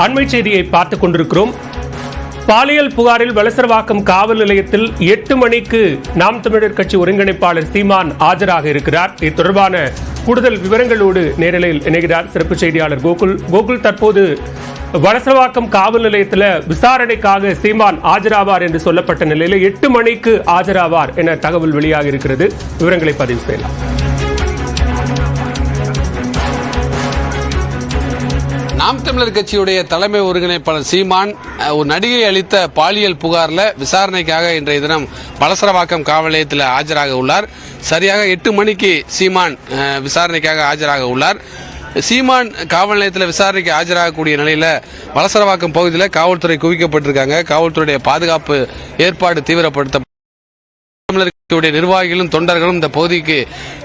அண்மை செய்தியை பார்த்துக் கொண்டிருக்கிறோம். பாலியல் புகாரில் வலசரவாக்கம் காவல் நிலையத்தில் 8 மணிக்கு நாம் தமிழர் கட்சி ஒருங்கிணைப்பாளர் சீமான் ஆஜராக இருக்கிறார். இது தொடர்பான கூடுதல் விவரங்களோடு நேரலையில் இணைகிறார் சிறப்பு செய்தியாளர் கோகுல். தற்போது வலசரவாக்கம் காவல் நிலையத்தில் விசாரணைக்காக சீமான் ஆஜராவார் என்று சொல்லப்பட்ட நிலையில் 8 மணிக்கு ஆஜராவார் என தகவல் வெளியாக இருக்கிறது. விவரங்களை பதிவு செய்யலாம். நாம் தமிழர் கட்சியுடைய தலைமை ஒருங்கிணைப்பாளர் சீமான் ஒரு நடிகை அளித்த பாலியல் புகாரில் விசாரணைக்காக இன்றைய தினம் வலசரவாக்கம் காவல் நிலையத்தில் ஆஜராக உள்ளார். சரியாக 8 மணிக்கு சீமான் விசாரணைக்காக ஆஜராக உள்ளார். சீமான் காவல் நிலையத்தில் விசாரணைக்கு ஆஜராகக்கூடிய நிலையில் வலசரவாக்கம் பகுதியில் காவல்துறை குவிக்கப்பட்டிருக்காங்க. காவல்துறையுடைய பாதுகாப்பு ஏற்பாடு தீவிரப்படுத்த நிர்வாகிகளும் தொண்டர்களும் இந்த பகுதிக்கு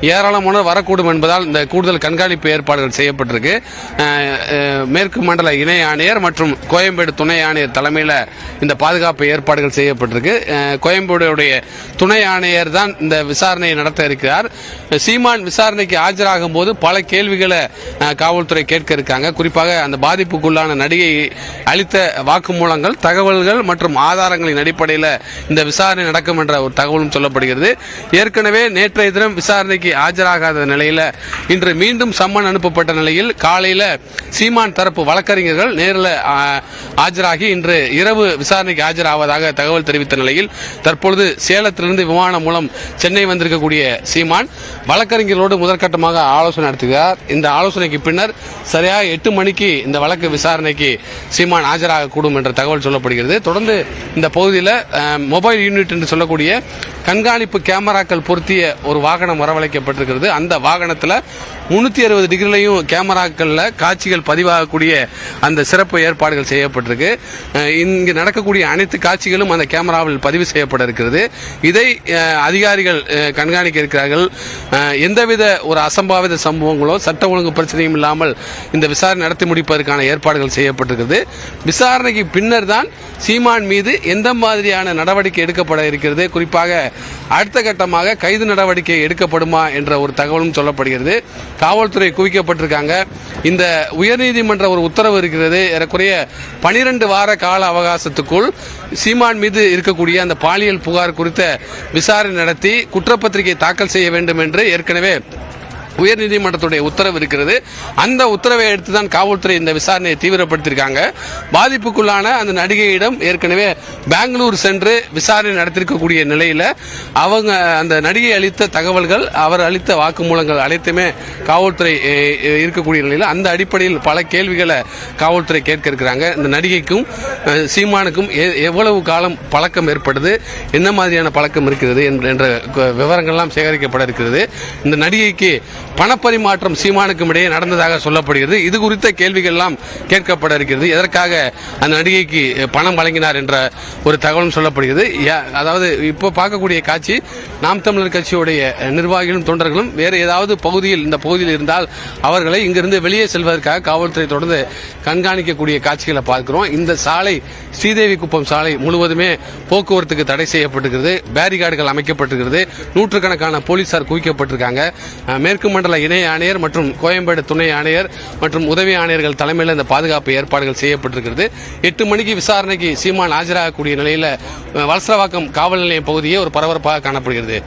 ஏராளமானோர் வரக்கூடும் என்பதால் இந்த கூடுதல் கண்காணிப்பு ஏற்பாடுகள் செய்யப்பட்டிருக்கு. மேற்கு மண்டல இணை ஆணையர் மற்றும் கோயம்பேடு துணை ஆணையர் தலைமையில் இந்த பாதுகாப்பு ஏற்பாடுகள் செய்யப்பட்டிருக்கு. கோயம்பேடுடைய துணை ஆணையர் தான் இந்த விசாரணையை நடத்த இருக்கிறார். சீமான் விசாரணைக்கு ஆஜராகும் போது பல கேள்விகளை காவல்துறை கேட்க இருக்காங்க. குறிப்பாக அந்த பாதிப்புக்குள்ளான நடிகை அளித்த வாக்குமூலங்கள், தகவல்கள் மற்றும் ஆதாரங்களின் அடிப்படையில் இந்த விசாரணை நடக்கும் என்ற ஒரு தகவலும் சொல்லப்படுகிறது. ஏற்கனவே நேற்றைய தினம் விசாரணைக்கு ஆஜராகாத நிலையில் இன்று மீண்டும் சம்மன் அனுப்பப்பட்ட நிலையில் காலையில் சீமான் தரப்பு வழக்கறிஞர்கள் நேரில் ஆஜராகி இன்று இரவு விசாரணைக்கு ஆஜராவதாக தகவல் தெரிவித்த நிலையில் தற்பொழுது சேலத்திலிருந்து விமானம் மூலம் சென்னை வந்திருக்கக்கூடிய சீமான் வழக்கறிஞர்களோடு முதற்கட்டமாக ஆலோசனை நடத்துகிறார். இந்த ஆலோசனைக்கு பின்னர் சரியாக 8 மணிக்கு இந்த வழக்கு விசாரணைக்கு சீமான் ஆஜராகக்கூடும் என்ற தகவல் சொல்லப்படுகிறது. தொடர்ந்து இந்த பகுதியில் மொபைல் யூனிட் என்று சொல்லக்கூடிய கண்காணிப்பு கேமராக்கள் பொருத்திய ஒரு வாகனம் வரவழைக்கப்பட்டிருக்கிறது. அந்த வாகனத்தில் 360 டிகிரிலையும் கேமராக்கள்ல காட்சிகள் பதிவாகக்கூடிய அந்த சிறப்பு ஏற்பாடுகள் செய்யப்பட்டிருக்கு. இங்கு நடக்கக்கூடிய அனைத்து காட்சிகளும் அந்த கேமராவில் பதிவு செய்யப்பட இருக்கிறது. இதை அதிகாரிகள் கண்காணிக்க இருக்கிறார்கள். எந்தவித ஒரு அசம்பாவித சம்பவங்களோ சட்ட ஒழுங்கு பிரச்சனையும் இல்லாமல் இந்த விசாரணை நடத்தி முடிப்பதற்கான ஏற்பாடுகள் செய்யப்பட்டிருக்கிறது. விசாரணைக்கு பின்னர் தான் சீமான் மீது எந்த மாதிரியான நடவடிக்கை எடுக்கப்பட இருக்கிறது, குறிப்பாக அடுத்த கட்டமாக கைது நடவடிக்கை எடுக்கப்படுமா என்ற ஒரு தகவலும் சொல்லப்படுகிறது. காவல்துறை குவிக்கப்பட்டிருக்காங்க. இந்த உயர்நீதிமன்ற ஒரு உத்தரவு இருக்கிறது. ஏறக்குறைய 12 வார கால அவகாசத்துக்குள் சீமான் மீது இருக்கக்கூடிய அந்த பாலியல் புகார் குறித்த விசாரணை நடத்தி குற்றப்பத்திரிகை தாக்கல் செய்ய வேண்டும் என்று ஏற்கனவே உயர்நீதிமன்றத்துடைய உத்தரவு இருக்கிறது. அந்த உத்தரவை எடுத்துதான் காவல்துறை இந்த விசாரணையை தீவிரப்படுத்தியிருக்காங்க. பாதிப்புக்குள்ளான அந்த நடிகையிடம் ஏற்கனவே பெங்களூர் சென்று விசாரணை நடத்திருக்கக்கூடிய நிலையில் அவங்க அந்த நடிகை அளித்த தகவல்கள், அவர் அளித்த வாக்குமூலங்கள் அனைத்துமே காவல்துறை இருக்கக்கூடிய நிலையில் அந்த அடிப்படையில் பல கேள்விகளை காவல்துறை கேட்க இருக்கிறாங்க. இந்த நடிகைக்கும் சீமானுக்கும் எவ்வளவு காலம் பழக்கம் ஏற்படுது, என்ன மாதிரியான பழக்கம் இருக்கிறது என்ற விவரங்கள்லாம் சேகரிக்கப்பட இருக்கிறது. இந்த நடிகைக்கு பணப்பரிமாற்றம் சீமானுக்கும் இடையே நடந்ததாக சொல்லப்படுகிறது. இது குறித்த கேள்விகள் எல்லாம் கேட்கப்பட இருக்கிறது. எதற்காக அந்த நடிகைக்கு பணம் வழங்கினார் என்ற ஒரு தகவலும் சொல்லப்படுகிறது. அதாவது இப்போ பார்க்கக்கூடிய காட்சி நாம் தமிழர் கட்சியுடைய நிர்வாகிகளும் தொண்டர்களும் வேறு ஏதாவது பகுதியில் இந்த பகுதியில் இருந்தால் அவர்களை இங்கிருந்து வெளியே செல்வதற்காக காவல்துறை தொடர்ந்து கண்காணிக்கக்கூடிய காட்சிகளை பார்க்கிறோம். இந்த சாலை ஸ்ரீதேவி குப்பம் சாலை முழுவதுமே போக்குவரத்துக்கு தடை செய்யப்பட்டிருக்கிறது. பேரிகார்டுகள் அமைக்கப்பட்டிருக்கிறது. நூற்றுக்கணக்கான போலீசார் குவிக்கப்பட்டிருக்காங்க. மேற்கு மண்டல இணை ஆணையர் மற்றும் கோயம்பேடு துணை ஆணையர் மற்றும் உதவி ஆணையர்கள் தலைமையில் இந்த பாதுகாப்பு ஏற்பாடுகள் செய்யப்பட்டிருக்கிறது. 8 மணிக்கு விசாரணைக்கு சீமான் ஆஜராகக்கூடிய நிலையில் வலசரவாக்கம் காவல் நிலையம் பகுதியே ஒரு பரபரப்பாக காணப்படுகிறது.